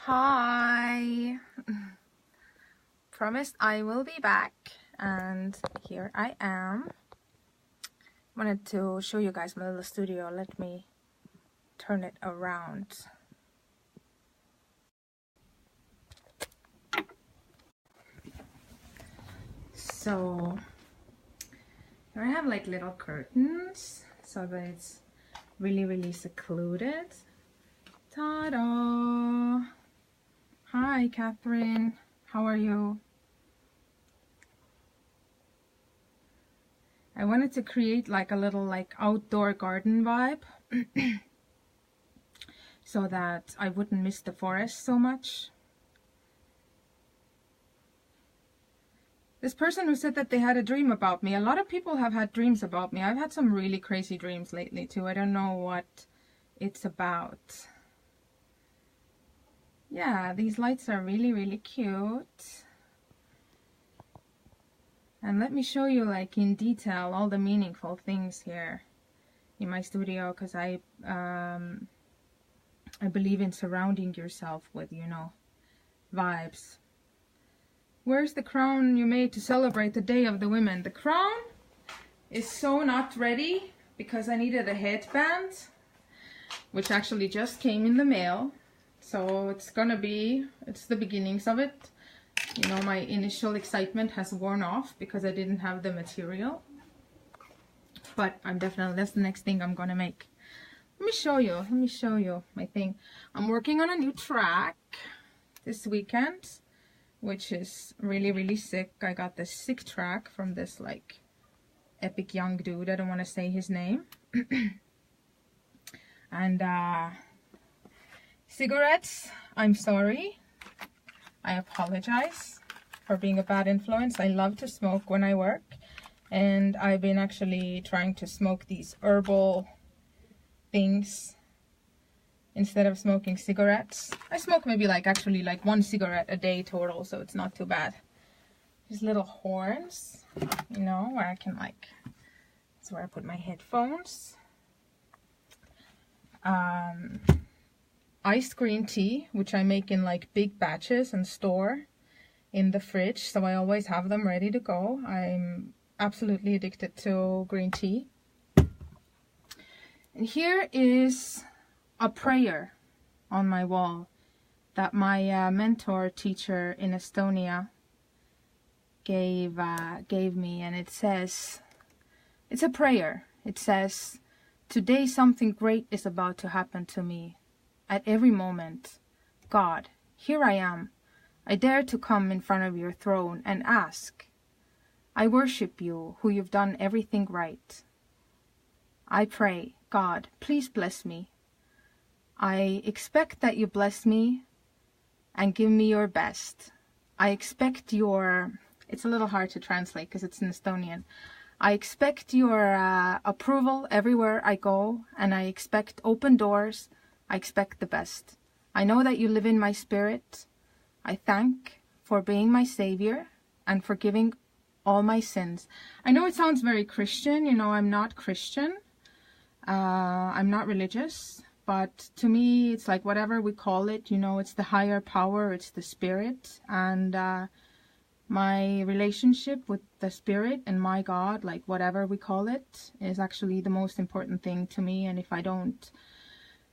Hi. Promised I will be back, and here I am. Wanted to show you guys my little studio. Let me turn it around. So here I have like little curtains so that it's really secluded. Ta-da! Hi, Catherine. How are you? I wanted to create like a little outdoor garden vibe so that I wouldn't miss the forest so much. This person who said that they had a dream about me, a lot of people have had dreams about me. I've had some really crazy dreams lately too. I don't know what it's about. Yeah, these lights are really cute. And let me show you like in detail all the meaningful things here in my studio, because I believe in surrounding yourself with, you know, vibes. Where's the crown you made to celebrate the Day of the Women? The crown is so not ready because I needed a headband, which actually just came in the mail. So it's the beginnings of it. You know, my initial excitement has worn off because I didn't have the material. But that's the next thing I'm gonna make. Let me show you my thing. I'm working on a new track this weekend, which is really sick. I got this sick track from this like epic young dude. I don't want to say his name. And cigarettes, I'm sorry. I apologize for being a bad influence. I love to smoke when I work, and I've been actually trying to smoke these herbal things instead of smoking cigarettes. I smoke maybe actually one cigarette a day total, so it's not too bad. These little horns, you know, where I can that's where I put my headphones. Iced green tea, which I make in big batches and store in the fridge, so I always have them ready to go. I'm absolutely addicted to green tea. And here is a prayer on my wall that my mentor teacher in Estonia gave me, and it says, it's a prayer. It says, "Today something great is about to happen to me. At every moment, God, here I am. I dare to come in front of your throne and ask. I worship you, who you've done everything right. I pray, God, please bless me. I expect that you bless me and give me your best. I expect your..." It's a little hard to translate because it's in Estonian. "I expect your approval everywhere I go, and I expect open doors. I expect the best. I know that you live in my spirit. I thank for being my savior and forgiving all my sins." I know it sounds very Christian. You know, I'm not Christian. I'm not religious. But to me, it's like whatever we call it, you know, it's the higher power, it's the spirit. And my relationship with the spirit and my God, whatever we call it, is actually the most important thing to me. And if I don't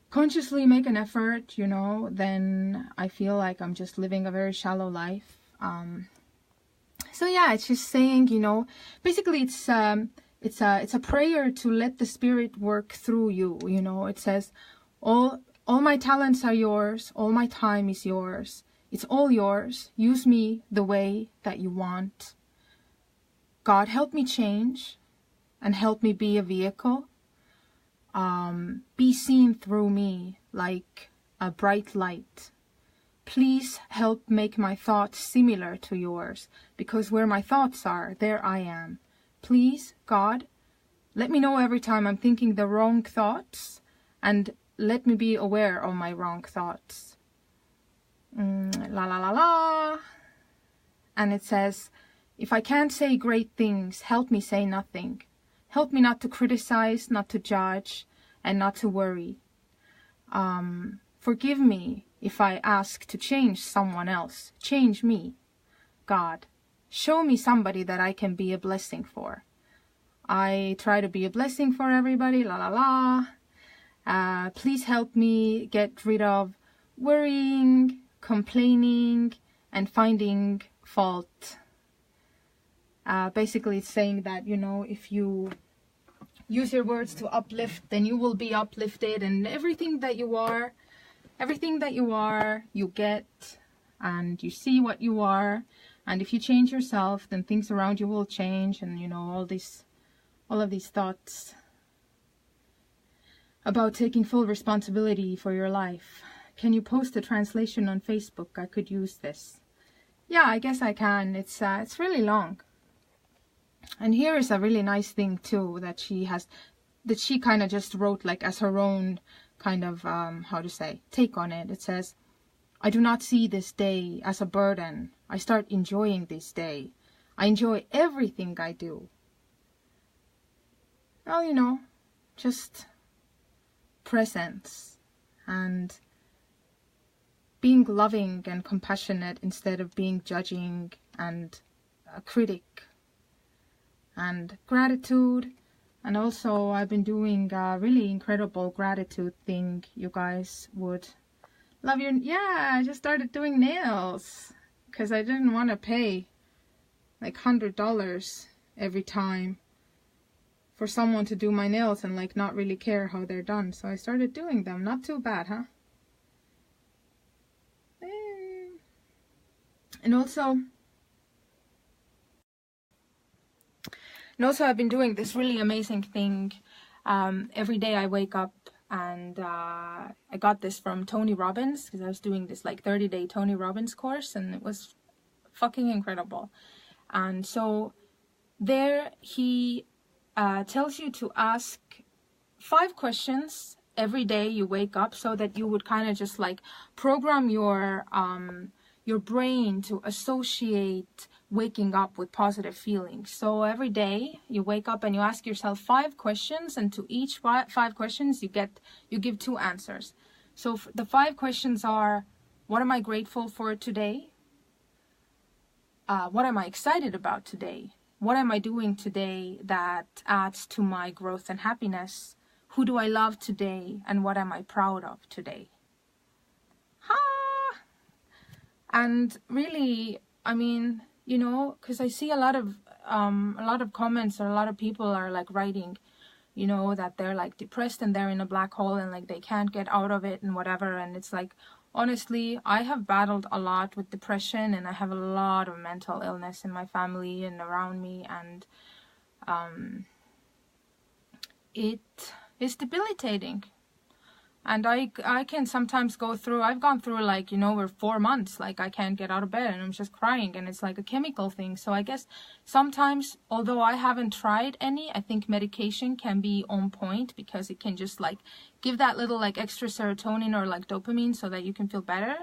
consciously make an effort, you know, then I feel like I'm just living a very shallow life. So yeah, it's just saying, you know, basically it's a prayer to let the spirit work through you. You know, it says, all my talents are yours, all my time is yours, it's all yours. Use me the way that you want. God, help me change and help me be a vehicle. Be seen through me like a bright light. Please help make my thoughts similar to yours, because where my thoughts are, there I am. Please, God, let me know every time I'm thinking the wrong thoughts, and let me be aware of my wrong thoughts. La la la la. And it says, if I can't say great things, help me say nothing. Help me not to criticize, not to judge, and not to worry. Forgive me if I ask to change someone else. Change me, God. Show me somebody that I can be a blessing for. I try to be a blessing for everybody, la la la. Please help me get rid of worrying, complaining, and finding fault. Basically, it's saying that, you know, if you use your words to uplift, then you will be uplifted, and everything that you are, you get, and you see what you are. And if you change yourself, then things around you will change, and, you know, all of these thoughts about taking full responsibility for your life. Can you post a translation on Facebook? I could use this. Yeah, I guess I can. It's really long. And here is a really nice thing too that she kind of just wrote like as her own kind of take on it. It says, I do not see this day as a burden. I start enjoying this day. I enjoy everything I do. Well, you know, just presence and being loving and compassionate instead of being judging and a critic, and gratitude. And also I've been doing a really incredible gratitude thing. You guys would love your... Yeah, I just started doing nails because I didn't want to pay like $100 every time for someone to do my nails and like not really care how they're done. So I started doing them. Not too bad, huh? And also I've been doing this really amazing thing. Every day I wake up, and I got this from Tony Robbins, because I was doing this like 30-day Tony Robbins course, and it was fucking incredible. And so there he tells you to ask 5 questions every day you wake up, so that you would kind of just like program your brain to associate waking up with positive feelings. So every day you wake up and you ask yourself 5 questions, and to each 5 questions you give 2 answers. So the 5 questions are: what am I grateful for today? What am I excited about today? What am I doing today that adds to my growth and happiness? Who do I love today? And what am I proud of today? And really, I mean, you know, because I see a lot of comments, or a lot of people are like writing, you know, that they're like depressed and they're in a black hole and like they can't get out of it and whatever. And it's like, honestly, I have battled a lot with depression, and I have a lot of mental illness in my family and around me, and it is debilitating. And I can sometimes I've gone through like, you know, over 4 months, like I can't get out of bed and I'm just crying, and it's like a chemical thing. So I guess sometimes, although I haven't tried any, I think medication can be on point, because it can just like give that little like extra serotonin or like dopamine so that you can feel better.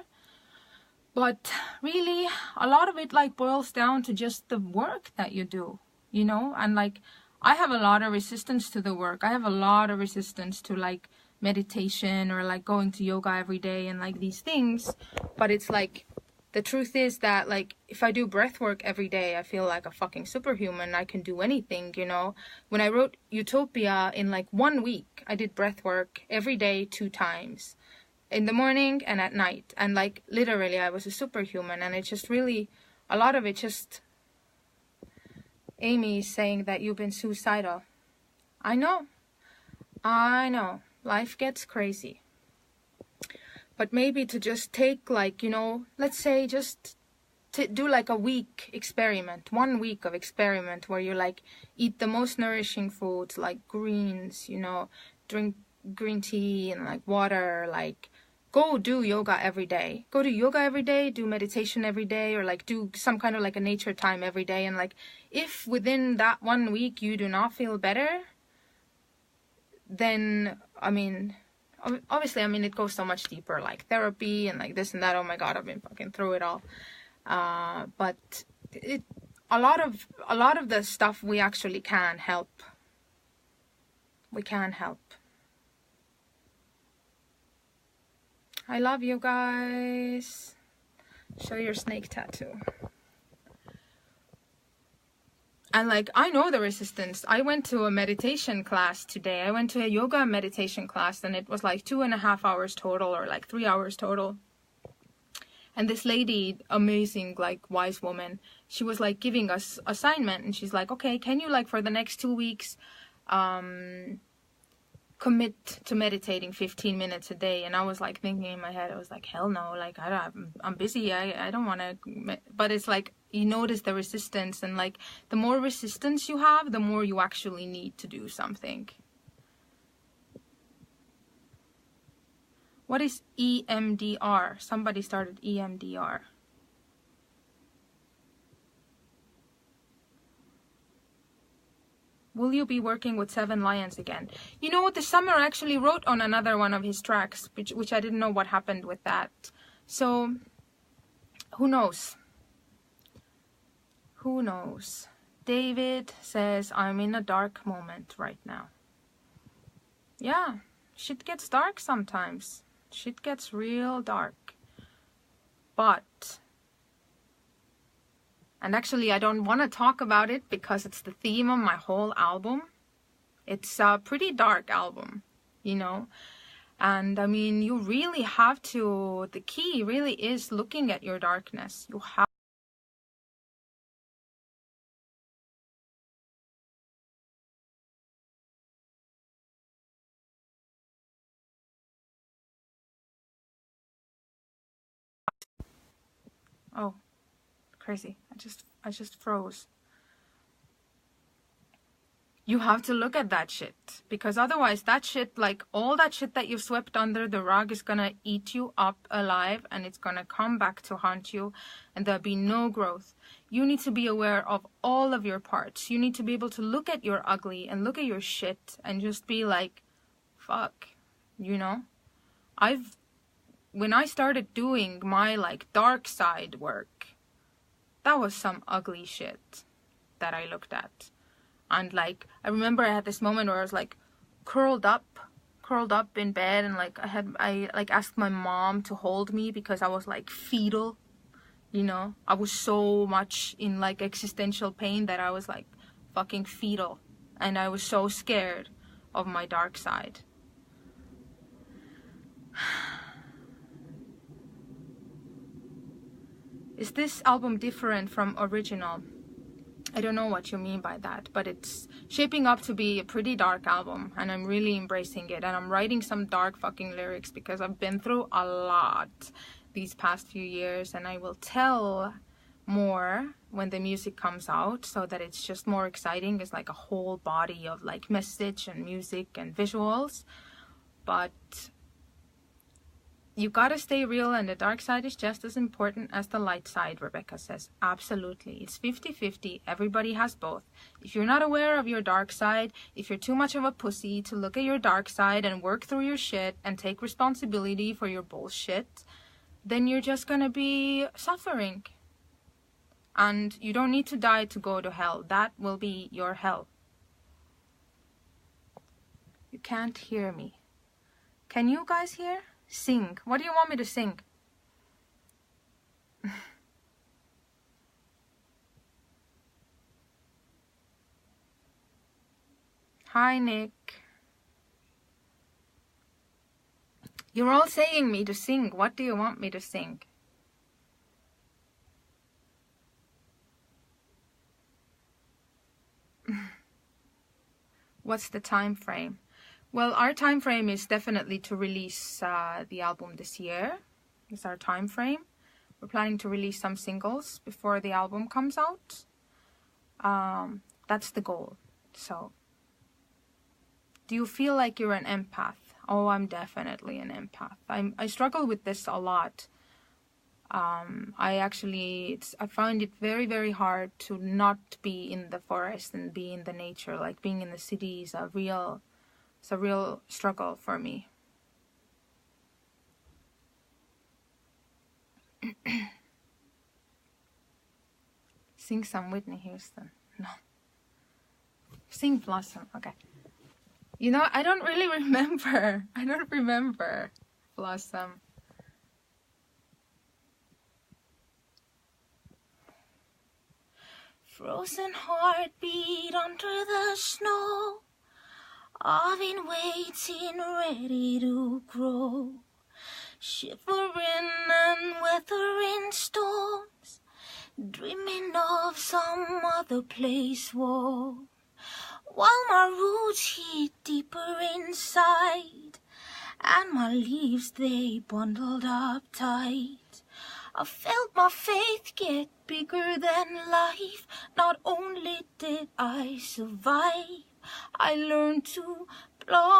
But really, a lot of it like boils down to just the work that you do, you know. And like, I have a lot of resistance to the work. I have a lot of resistance to like meditation or like going to yoga every day and like these things. But it's like, the truth is that like, if I do breath work every day, I feel like a fucking superhuman. I can do anything, you know. When I wrote Utopia, in like 1 week, I did breath work every day 2 times, in the morning and at night. And like, literally, I was a superhuman. And it's just really, a lot of it just... Amy is saying that you've been suicidal. I know. Life gets crazy. But maybe to just take like, you know, let's say just to do like a week experiment, 1 week of experiment, where you like eat the most nourishing foods, like greens, you know, drink green tea and like water, like go do yoga every day. Go to yoga every day, do meditation every day, or like do some kind of like a nature time every day. And like, if within that 1 week you do not feel better, then, I mean, obviously, I mean, it goes so much deeper, like therapy and like this and that. Oh my God, I've been fucking through it all. But a lot of the stuff we actually can help. We can help. I love you guys. Show your snake tattoo. And like, I know the resistance. I went to a meditation class today. I went to a yoga meditation class, and it was like 2.5 hours total, or like 3 hours total. And this lady, amazing, like wise woman, she was like giving us assignment, and she's like, okay, can you like for the next 2 weeks commit to meditating 15 minutes a day? And I was like thinking in my head, I was like, hell no, like I'm busy, I don't want to. But it's like, you notice the resistance, and like the more resistance you have, the more you actually need to do something. What is EMDR? Somebody started EMDR. Will you be working with Seven Lions again? You know what, this summer I actually wrote on another one of his tracks, which I didn't know what happened with that. So, who knows? Who knows? David says, I'm in a dark moment right now. Yeah, shit gets dark sometimes. Shit gets real dark. But, and actually I don't want to talk about it because it's the theme of my whole album. It's a pretty dark album, you know. And I mean, you really have to, the key really is looking at your darkness. You have. Oh, crazy. I just froze. You have to look at that shit, because otherwise that shit, like all that shit that you've swept under the rug, is gonna eat you up alive, and it's gonna come back to haunt you, and there'll be no growth. You need to be aware of all of your parts. You need to be able to look at your ugly and look at your shit and just be like, fuck, you know? When I started doing my like dark side work, that was some ugly shit that I looked at. And like, I remember I had this moment where I was like curled up in bed, and like I like asked my mom to hold me because I was like fetal, you know. I was so much in like existential pain that I was like fucking fetal, and I was so scared of my dark side. Is this album different from original? I don't know what you mean by that, but it's shaping up to be a pretty dark album, and I'm really embracing it, and I'm writing some dark fucking lyrics because I've been through a lot these past few years, and I will tell more when the music comes out so that it's just more exciting. It's like a whole body of like message and music and visuals, but you gotta stay real, and the dark side is just as important as the light side, Rebecca says. Absolutely. It's 50-50. Everybody has both. If you're not aware of your dark side, if you're too much of a pussy to look at your dark side and work through your shit and take responsibility for your bullshit, then you're just gonna be suffering. And you don't need to die to go to hell. That will be your hell. You can't hear me. Can you guys hear? Sing. What do you want me to sing? Hi, Nick. You're all saying me to sing. What do you want me to sing? What's the time frame? Well, our time frame is definitely to release the album this year. It's our time frame. We're planning to release some singles before the album comes out. That's the goal. So, do you feel like you're an empath? Oh, I'm definitely an empath. I struggle with this a lot. I find it very, very hard to not be in the forest and be in the nature. Like being in the city is it's a real struggle for me. Sing some Whitney Houston. No. Sing Blossom. Okay. You know, I don't really remember. I don't remember Blossom. Frozen heartbeat under the snow. I've been waiting, ready to grow. Shivering and weathering storms, dreaming of some other place warm. While my roots hit deeper inside, and my leaves they bundled up tight. I felt my faith get bigger than life. Not only did I survive, I learned to blossom.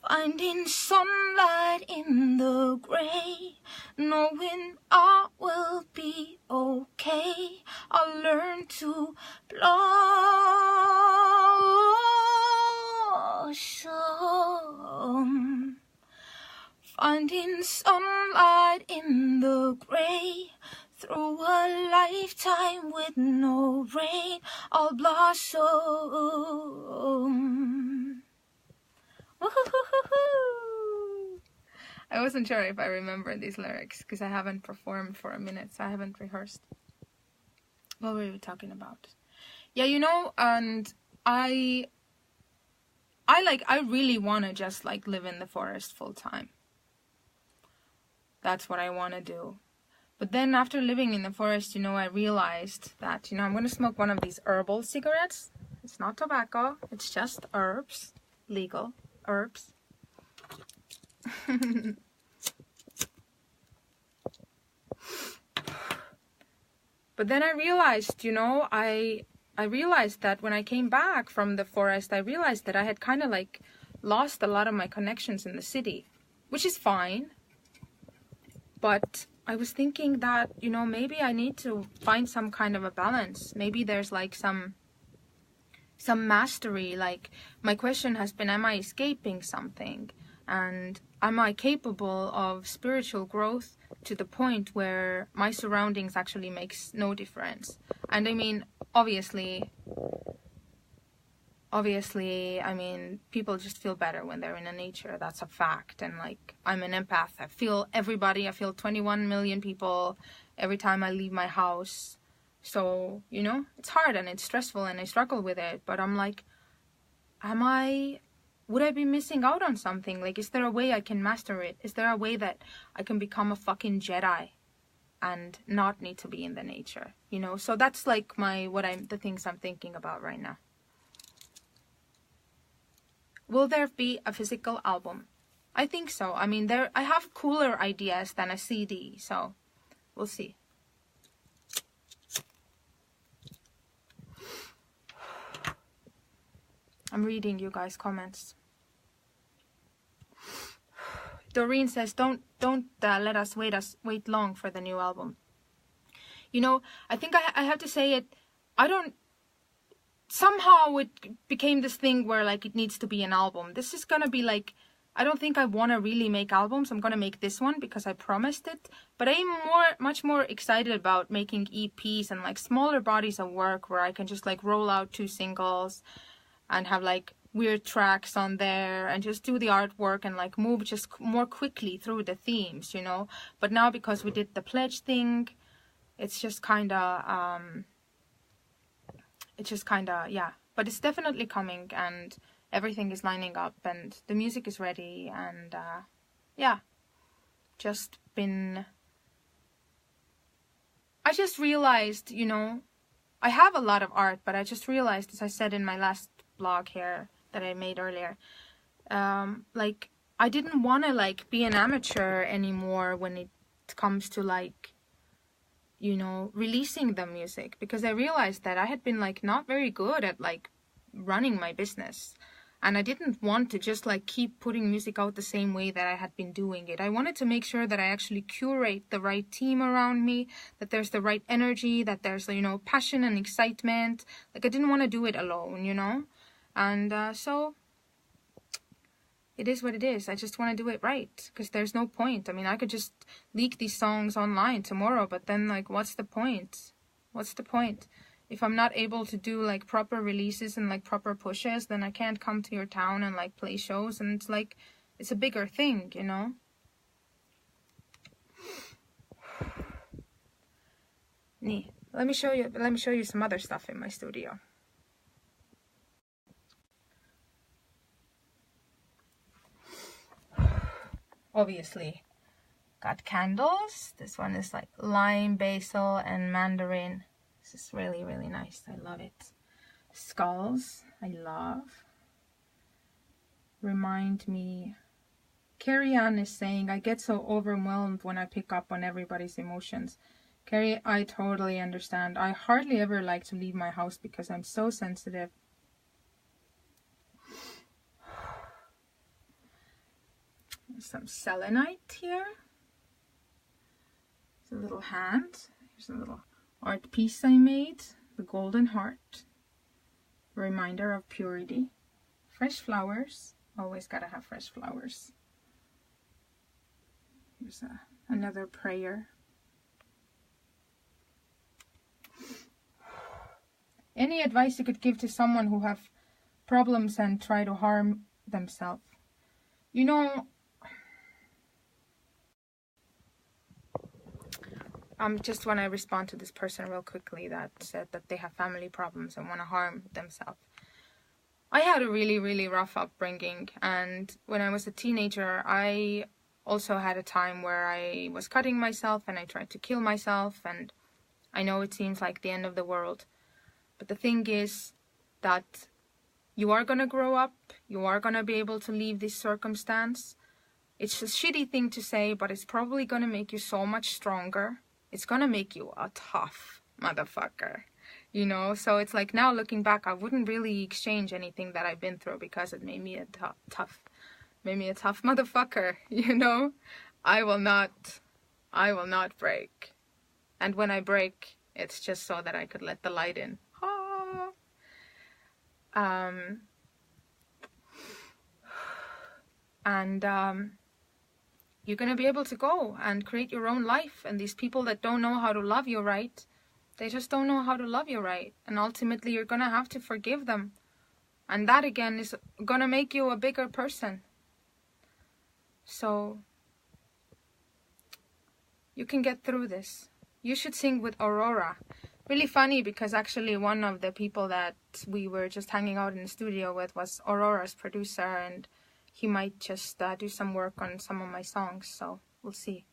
Finding sunlight in the gray, knowing I will be okay. I'll learn to blossom. Finding sunlight in the gray, through a lifetime with no rain, I'll blossom. I wasn't sure if I remember these lyrics because I haven't performed for a minute, so I haven't rehearsed. What were we talking about? Yeah, you know, and I really want to just like live in the forest full time. That's what I want to do. But then after living in the forest, you know, I realized that, you know, I'm going to smoke one of these herbal cigarettes. It's not tobacco, it's just herbs, legal herbs. But then I realized, you know, I realized that when I came back from the forest, I realized that I had kind of like lost a lot of my connections in the city, which is fine. But I was thinking that, you know, maybe I need to find some kind of a balance. Maybe there's like some mastery. Like my question has been, am I escaping something? And am I capable of spiritual growth to the point where my surroundings actually makes no difference? And I mean, obviously, I mean, people just feel better when they're in nature. That's a fact. And like, I'm an empath. I feel everybody. I feel 21 million people every time I leave my house. So, you know, it's hard and it's stressful and I struggle with it. But I'm like, would I be missing out on something? Like, is there a way I can master it? Is there a way that I can become a fucking Jedi and not need to be in the nature? You know, so that's like the things I'm thinking about right now. Will there be a physical album? I think so. I mean, I have cooler ideas than a CD, so we'll see. I'm reading you guys' comments. Doreen says, don't let us wait long for the new album. You know, I think I have to say it. Somehow it became this thing where like it needs to be an album. This is gonna be like, I don't think I want to really make albums. I'm gonna make this one because I promised it. But I'm much more excited about making EPs and like smaller bodies of work where I can just like roll out 2 singles and have like weird tracks on there and just do the artwork and like move just more quickly through the themes, you know. But now because we did the pledge thing, it's just kind of yeah. But it's definitely coming and everything is lining up and the music is ready and yeah, I just realized, you know, I have a lot of art, but I just realized, as I said in my last blog here that I made earlier, like I didn't want to like be an amateur anymore when it comes to like, you know, releasing the music, because I realized that I had been like not very good at like running my business, and I didn't want to just like keep putting music out the same way that I had been doing it. I wanted to make sure that I actually curate the right team around me, that there's the right energy, that there's, you know, passion and excitement. Like I didn't want to do it alone, you know. And so it is what it is. I just want to do it right, because there's no point. I mean, I could just leak these songs online tomorrow, but then like what's the point? What's the point? If I'm not able to do like proper releases and like proper pushes, then I can't come to your town and like play shows, and it's like, it's a bigger thing, you know. Let me show you some other stuff in my studio. Obviously, got candles. This one is like lime, basil, and mandarin. This is really, really nice. I love it. Skulls, I love. Remind me. Carrie Ann is saying, I get so overwhelmed when I pick up on everybody's emotions. Carrie, I totally understand. I hardly ever like to leave my house because I'm so sensitive. There's some selenite here. It's a little hand. Here's a little art piece I made. The golden heart. A reminder of purity. Fresh flowers. Always gotta have fresh flowers. Here's another prayer. Any advice you could give to someone who have problems and try to harm themselves? You know, just want to respond to this person real quickly that said that they have family problems and want to harm themselves. I had a really, really rough upbringing, and when I was a teenager, I also had a time where I was cutting myself and I tried to kill myself, and I know it seems like the end of the world. But the thing is that you are going to grow up, you are going to be able to leave this circumstance. It's a shitty thing to say, but it's probably going to make you so much stronger. It's going to make you a tough motherfucker, you know? So it's like now looking back, I wouldn't really exchange anything that I've been through because it made me a tough motherfucker, you know? I will not break. And when I break, it's just so that I could let the light in. You're going to be able to go and create your own life. And these people that don't know how to love you right, they just don't know how to love you right. And ultimately, you're going to have to forgive them. And that, again, is going to make you a bigger person. So, you can get through this. You should sing with Aurora. Really funny, because actually one of the people that we were just hanging out in the studio with was Aurora's producer, and he might just do some work on some of my songs, so we'll see.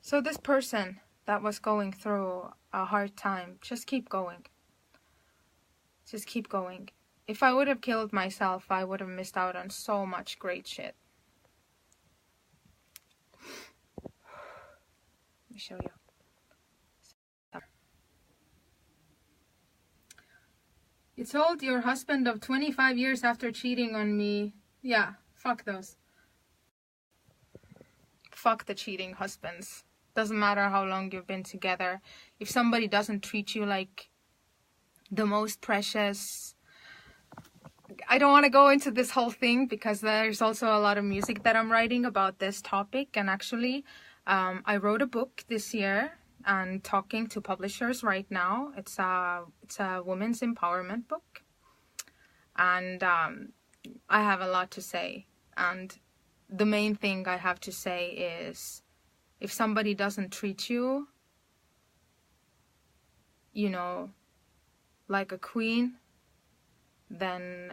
So this person that was going through a hard time, just keep going. Just keep going. If I would have killed myself, I would have missed out on so much great shit. Let me show you. You told your husband of 25 years after cheating on me. Yeah, fuck those. Fuck the cheating husbands. Doesn't matter how long you've been together. If somebody doesn't treat you like the most precious... I don't want to go into this whole thing because there's also a lot of music that I'm writing about this topic. And actually, I wrote a book this year and talking to publishers right now. It's a women's empowerment book, and I have a lot to say. And the main thing I have to say is, if somebody doesn't treat you, you know, like a queen, then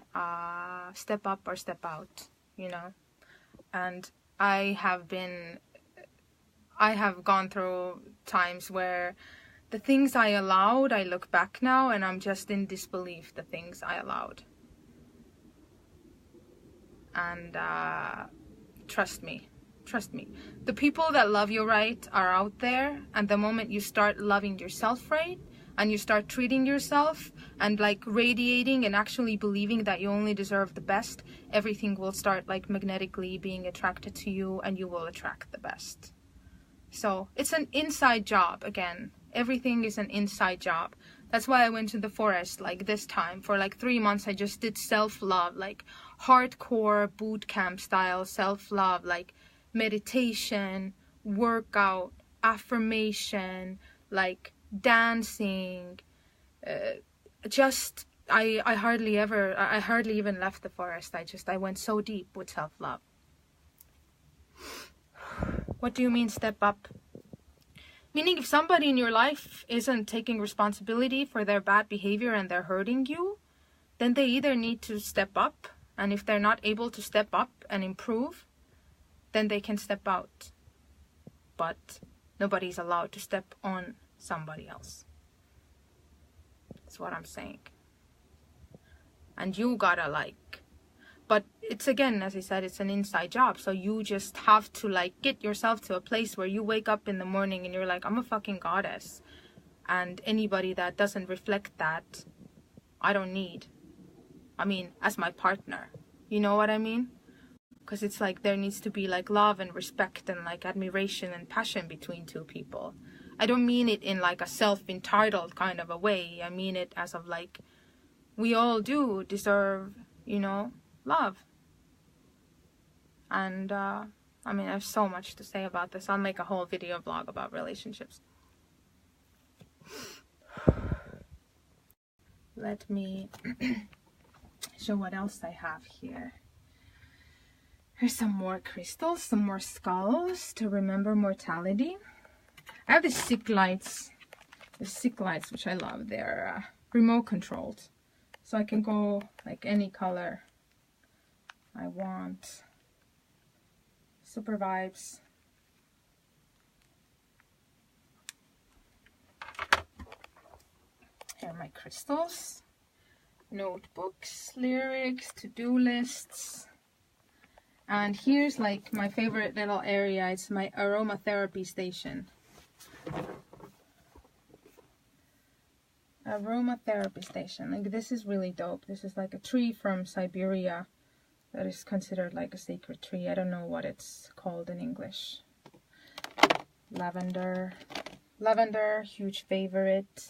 step up or step out, you know. And I have gone through times where the things I allowed, I look back now and I'm just in disbelief, the things I allowed. And trust me, the people that love you right are out there, and the moment you start loving yourself right, and you start treating yourself and like radiating and actually believing that you only deserve the best, everything will start like magnetically being attracted to you, and you will attract the best. So it's an inside job. Again, everything is an inside job. That's why I went to the forest like this time. For like 3 months I just did self-love, like hardcore boot camp style self-love, like meditation, workout, affirmation, like dancing. I hardly even left the forest. I went so deep with self-love. What do you mean step up? Meaning if somebody in your life isn't taking responsibility for their bad behavior and they're hurting you, then they either need to step up, and if they're not able to step up and improve, then they can step out. But nobody's allowed to step on somebody else. That's what I'm saying. And you gotta like, but it's again, as I said, it's an inside job. So you just have to like get yourself to a place where you wake up in the morning and you're like, I'm a fucking goddess. And anybody that doesn't reflect that, I don't need. I mean, as my partner. You know what I mean? Because it's like there needs to be like love and respect and like admiration and passion between two people. I don't mean it in like a self-entitled kind of a way. I mean it as of like, we all do deserve, you know, love. And I mean, I have so much to say about this. I'll make a whole video vlog about relationships. Let me show what else I have here. Here's some more crystals, some more skulls to remember mortality. I have the sick lights, which I love. They're remote controlled, so I can go like any color I want. Super vibes. Here are my crystals, notebooks, lyrics, to-do lists. And here's like my favorite little area. It's my aromatherapy station. Aromatherapy station. Like, this is really dope. This is like a tree from Siberia that is considered like a sacred tree. I don't know what it's called in English. Lavender. Lavender, huge favorite.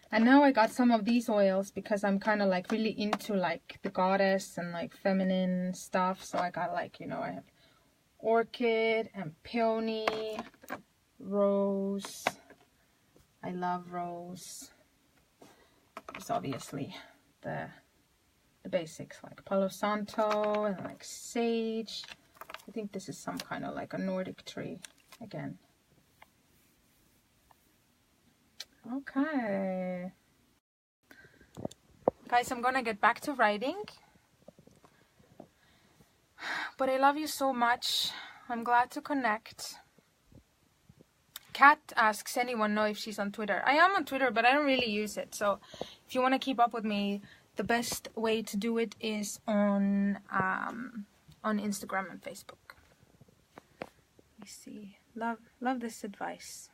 And now I got some of these oils because I'm kind of like really into like the goddess and like feminine stuff. So I got like, you know, I have orchid and peony, rose. I love rose. There's obviously the basics like Palo Santo and like sage. I think this is some kind of like a Nordic tree again. Okay. Guys, I'm gonna get back to writing. But I love you so much. I'm glad to connect. Kat asks anyone know if she's on Twitter. I am on Twitter, but I don't really use it. So if you want to keep up with me, the best way to do it is on Instagram and Facebook. Let me see. Love this advice.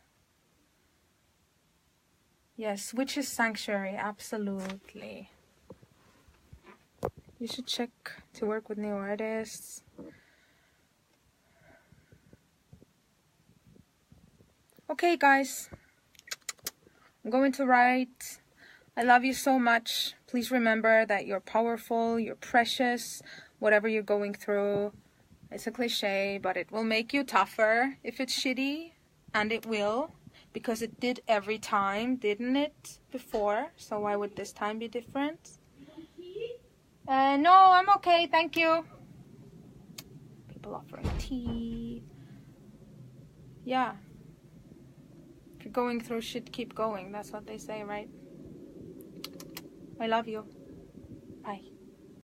Yes, Witch's Sanctuary, absolutely. You should check to work with new artists. Okay, guys. I'm going to write. I love you so much. Please remember that you're powerful, you're precious, whatever you're going through. It's a cliche, but it will make you tougher if it's shitty, and it will. Because it did every time, didn't it, before? So why would this time be different? No, I'm okay, thank you. People offering tea. Yeah. If you're going through shit, keep going. That's what they say, right? I love you. Bye.